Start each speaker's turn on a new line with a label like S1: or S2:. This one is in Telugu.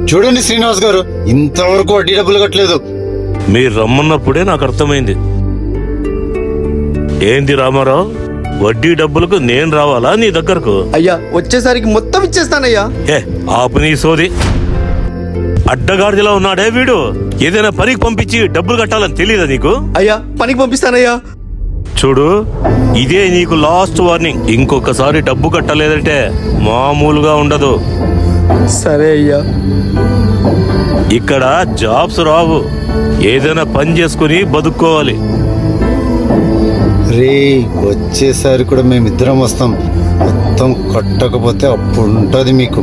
S1: చూడండి శ్రీనివాస్ గారు, ఇంతవరకు వడ్డీ డబ్బులు కట్టలేదు.
S2: మీరు రమ్మన్నప్పుడే నాకు అర్థమైంది. ఏంది రామారావు, వడ్డీ డబ్బులకు నేను రావాలా నీ దగ్గరకు?
S3: అయ్యా వచ్చేసరికి మొత్తం ఇచ్చేస్తానయ్యా.
S2: ఏ ఆపు నీ సోది. అడ్డగాడిదలా ఉన్నాడే వీడు. ఏదైనా పనికి పంపించి డబ్బులు కట్టాలని తెలియదా నీకు?
S3: అయ్యా పనికి పంపిస్తానయ్యా.
S2: చూడు, ఇదే నీకు లాస్ట్ వార్నింగ్. ఇంకొకసారి డబ్బు కట్టలేదంటే మామూలుగా ఉండదు.
S3: సరే అయ్యా.
S2: ఇక్కడ జాబ్స్ రావు, ఏదైనా పని చేసుకుని బతుక్కోవాలి.
S1: రే, వచ్చేసారి కూడా మేమిద్దరం వస్తాం. మొత్తం కట్టకపోతే అప్పుడు ఉంటుంది మీకు.